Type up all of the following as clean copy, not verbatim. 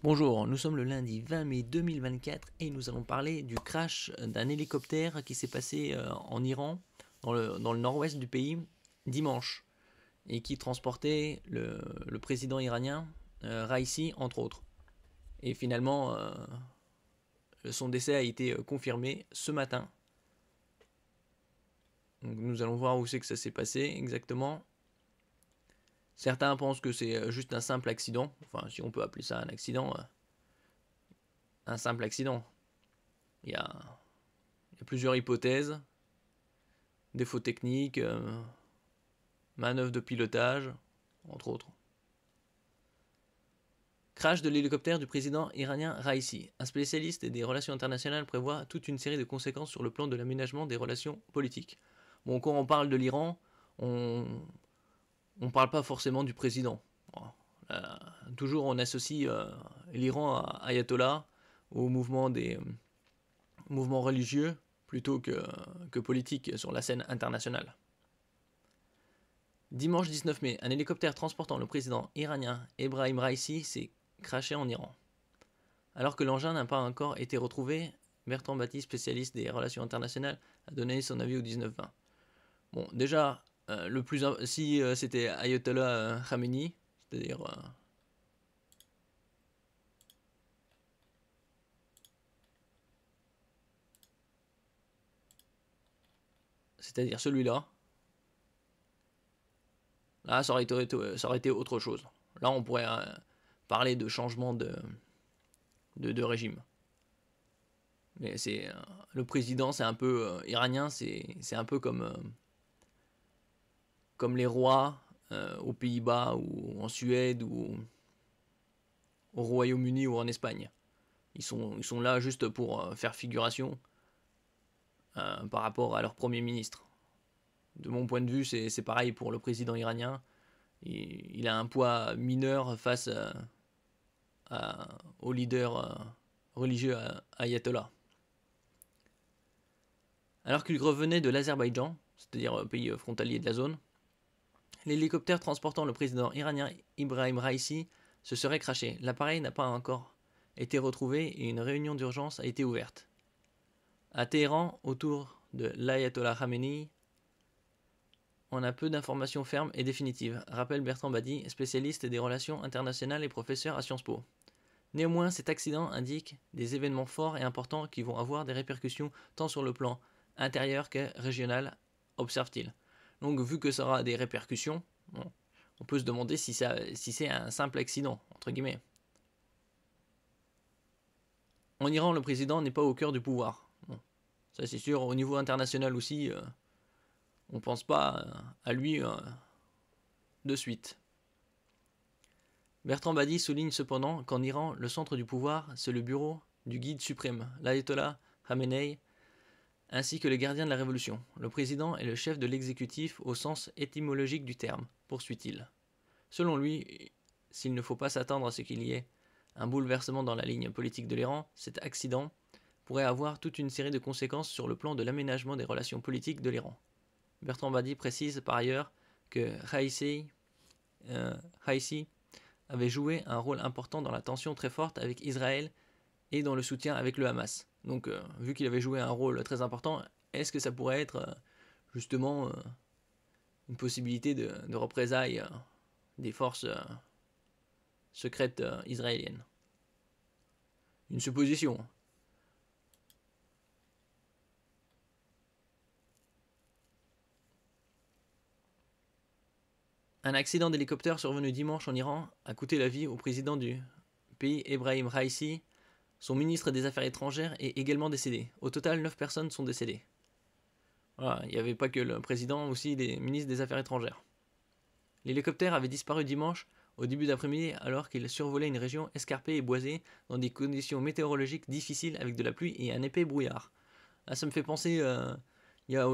Bonjour, nous sommes le lundi 20 mai 2024 et nous allons parler du crash d'un hélicoptère qui s'est passé en Iran, dans le nord-ouest du pays, dimanche, et qui transportait le président iranien Raisi, entre autres. Et finalement, son décès a été confirmé ce matin. Donc nous allons voir où c'est que ça s'est passé exactement. Certains pensent que c'est juste un simple accident, enfin si on peut appeler ça un accident, un simple accident. Il y a plusieurs hypothèses, défauts techniques, manœuvres de pilotage, entre autres. Crash de l'hélicoptère du président iranien Raisi. Un spécialiste des relations internationales prévoit toute une série de conséquences sur le plan de l'aménagement des relations politiques. Bon, quand on parle de l'Iran, on ne parle pas forcément du président. Toujours on associe l'Iran à Ayatollah, au mouvement des mouvements religieux, plutôt que politique sur la scène internationale. Dimanche 19 mai, un hélicoptère transportant le président iranien Ebrahim Raisi s'est crashé en Iran. Alors que l'engin n'a pas encore été retrouvé, Bertrand Bati, spécialiste des relations internationales, a donné son avis au 19-20. Bon, déjà, si c'était Ayatollah Khamenei, c'est-à-dire celui-là, là, ça aurait été autre chose. Là, on pourrait parler de changement de régime. Mais le président, c'est un peu iranien, c'est un peu comme les rois aux Pays-Bas ou en Suède ou au Royaume-Uni ou en Espagne. Ils sont là juste pour faire figuration par rapport à leur premier ministre. De mon point de vue, c'est pareil pour le président iranien. Il a un poids mineur face au leader religieux Ayatollah. Alors qu'il revenait de l'Azerbaïdjan, c'est-à-dire pays frontalier de la zone, l'hélicoptère transportant le président iranien Ebrahim Raisi se serait crashé. L'appareil n'a pas encore été retrouvé et une réunion d'urgence a été ouverte. À Téhéran, autour de l'Ayatollah Khamenei, on a peu d'informations fermes et définitives, rappelle Bertrand Badi, spécialiste des relations internationales et professeur à Sciences Po. Néanmoins, cet accident indique des événements forts et importants qui vont avoir des répercussions tant sur le plan intérieur que régional, observe-t-il. Donc, vu que ça aura des répercussions, bon, on peut se demander si c'est un simple accident, entre guillemets. En Iran, le président n'est pas au cœur du pouvoir. Bon, ça c'est sûr. Au niveau international aussi, on ne pense pas à lui de suite. Bertrand Badi souligne cependant qu'en Iran, le centre du pouvoir, c'est le bureau du guide suprême, l'Ayatollah Khamenei, ainsi que les gardiens de la révolution. Le président est le chef de l'exécutif au sens étymologique du terme, poursuit-il. Selon lui, s'il ne faut pas s'attendre à ce qu'il y ait un bouleversement dans la ligne politique de l'Iran, cet accident pourrait avoir toute une série de conséquences sur le plan de l'aménagement des relations politiques de l'Iran. Bertrand Badi précise par ailleurs que Raisi avait joué un rôle important dans la tension très forte avec Israël et dans le soutien avec le Hamas. Donc, vu qu'il avait joué un rôle très important, est-ce que ça pourrait être justement une possibilité de représailles des forces secrètes israéliennes? Une supposition. Un accident d'hélicoptère survenu dimanche en Iran a coûté la vie au président du pays, Ebrahim Raisi. Son ministre des Affaires étrangères est également décédé. Au total, 9 personnes sont décédées. Voilà, il n'y avait pas que le président, aussi les ministres des Affaires étrangères. L'hélicoptère avait disparu dimanche au début d'après-midi alors qu'il survolait une région escarpée et boisée dans des conditions météorologiques difficiles avec de la pluie et un épais brouillard. Là, ça me fait penser, il y a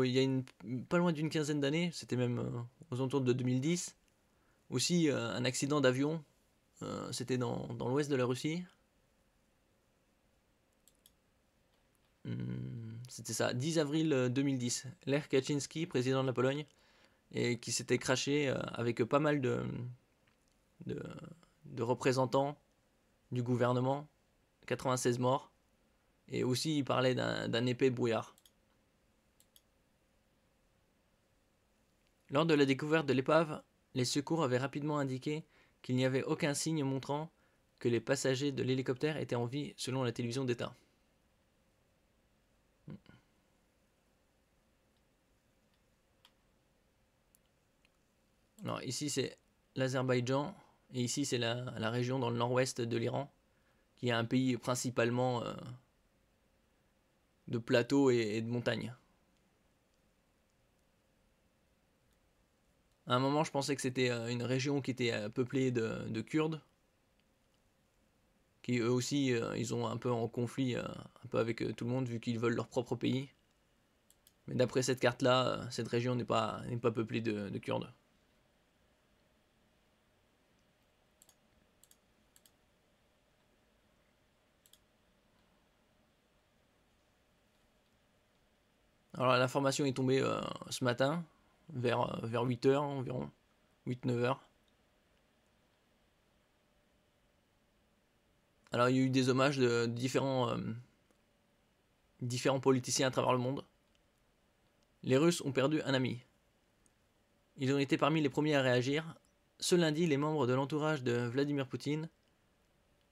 pas loin d'une quinzaine d'années, c'était même aux alentours de 2010, aussi un accident d'avion, c'était dans l'ouest de la Russie. C'était ça, 10 avril 2010. Lech Kaczynski, président de la Pologne, et qui s'était craché avec pas mal de représentants du gouvernement, 96 morts, et aussi il parlait d'un épais brouillard. Lors de la découverte de l'épave, les secours avaient rapidement indiqué qu'il n'y avait aucun signe montrant que les passagers de l'hélicoptère étaient en vie selon la télévision d'État. Alors ici c'est l'Azerbaïdjan et ici c'est la région dans le nord-ouest de l'Iran qui est un pays principalement de plateaux et de montagnes. À un moment je pensais que c'était une région qui était peuplée de Kurdes qui eux aussi ils ont un peu en conflit un peu avec tout le monde vu qu'ils veulent leur propre pays. Mais d'après cette carte là, cette région n'est pas peuplée de Kurdes. Alors l'information est tombée ce matin, vers 8h environ, 8-9h. Alors il y a eu des hommages de différents politiciens à travers le monde. Les Russes ont perdu un ami. Ils ont été parmi les premiers à réagir. Ce lundi, les membres de l'entourage de Vladimir Poutine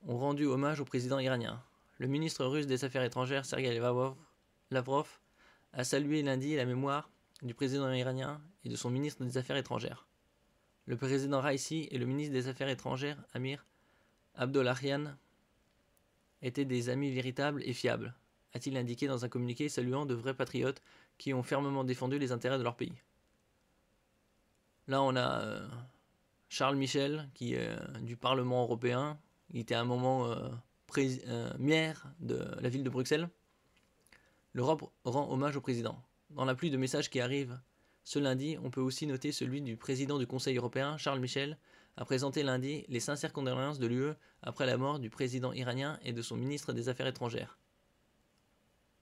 ont rendu hommage au président iranien. Le ministre russe des Affaires étrangères, Sergei Lavrov, a salué lundi la mémoire du président iranien et de son ministre des Affaires étrangères. Le président Raisi et le ministre des Affaires étrangères, Amir Abdollahian, étaient des amis véritables et fiables, a-t-il indiqué dans un communiqué saluant de vrais patriotes qui ont fermement défendu les intérêts de leur pays. Là, on a Charles Michel, qui est du Parlement européen. Il était à un moment maire de la ville de Bruxelles. L'Europe rend hommage au président. Dans la pluie de messages qui arrivent ce lundi, on peut aussi noter celui du président du Conseil européen, Charles Michel, a présenté lundi les sincères condoléances de l'UE après la mort du président iranien et de son ministre des Affaires étrangères.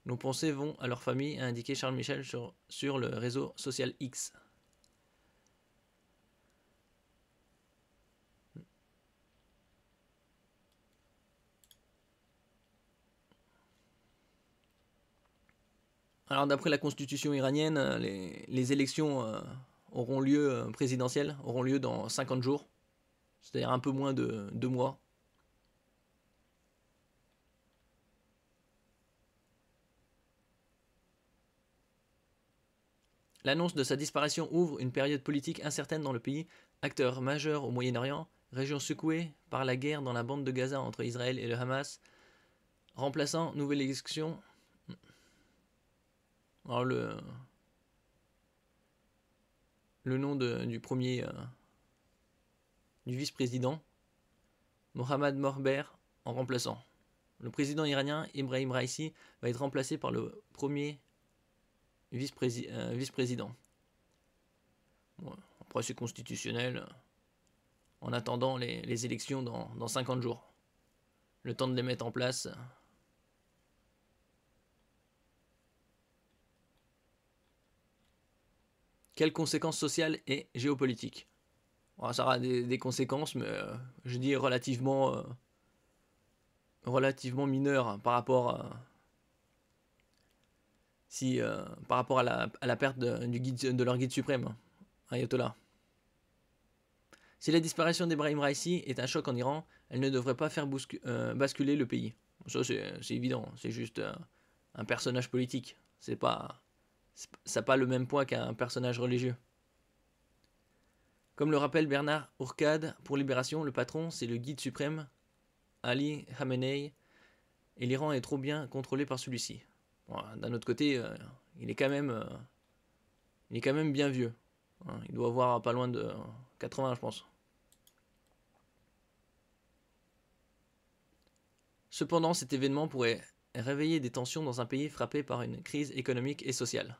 Nos pensées vont à leur famille, a indiqué Charles Michel sur le réseau social X. Alors d'après la constitution iranienne, les élections auront lieu présidentielles auront lieu dans 50 jours, c'est-à-dire un peu moins de 2 mois. L'annonce de sa disparition ouvre une période politique incertaine dans le pays, acteur majeur au Moyen-Orient, région secouée par la guerre dans la bande de Gaza entre Israël et le Hamas, remplaçant nouvelle élection. Alors le nom du premier du vice-président, Mohammad Morber, en remplaçant. Le président iranien Ibrahim Raisi va être remplacé par le premier vice-président. Bon, après c'est constitutionnel. En attendant les élections dans 50 jours. Le temps de les mettre en place. Quelles conséquences sociales et géopolitiques? Bon, ça aura des conséquences, mais je dis relativement mineures par rapport à la perte de leur guide suprême, Ayatollah. Si la disparition d'Ebrahim Raisi est un choc en Iran, elle ne devrait pas faire basculer le pays. Ça c'est évident, c'est juste un personnage politique. Ça n'a pas le même poids qu'un personnage religieux. Comme le rappelle Bernard Ourcade pour Libération, le patron c'est le guide suprême, Ali Khamenei, et l'Iran est trop bien contrôlé par celui-ci. Bon, d'un autre côté, il est quand même bien vieux. Il doit avoir pas loin de 80, je pense. Cependant, cet événement pourrait réveiller des tensions dans un pays frappé par une crise économique et sociale.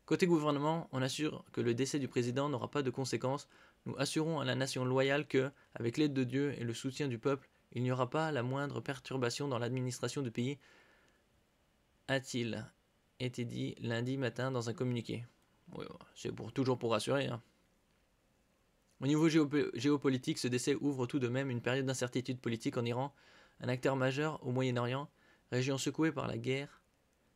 Côté gouvernement, on assure que le décès du président n'aura pas de conséquences. Nous assurons à la nation loyale que, avec l'aide de Dieu et le soutien du peuple, il n'y aura pas la moindre perturbation dans l'administration du pays, a-t-il été dit lundi matin dans un communiqué. Oui, c'est toujours pour rassurer. Au niveau géopolitique, ce décès ouvre tout de même une période d'incertitude politique en Iran, un acteur majeur au Moyen-Orient, région secouée par la guerre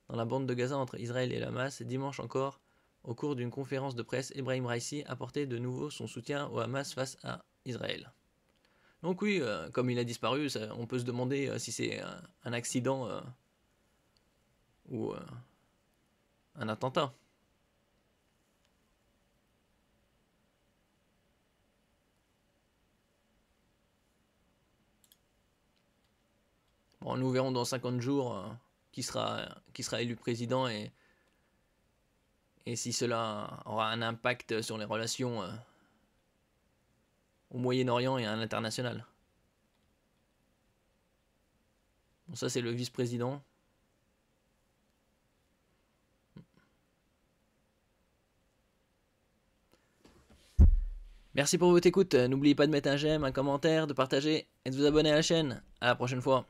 dans la bande de Gaza entre Israël et le Hamas. Dimanche encore, au cours d'une conférence de presse, Ebrahim Raisi apportait de nouveau son soutien au Hamas face à Israël. Donc oui, comme il a disparu, on peut se demander si c'est un accident ou un attentat. Bon, nous verrons dans 50 jours qui sera élu président et si cela aura un impact sur les relations au Moyen-Orient et à l'international. Bon, ça c'est le vice-président. Merci pour votre écoute. N'oubliez pas de mettre un j'aime, un commentaire, de partager et de vous abonner à la chaîne. À la prochaine fois.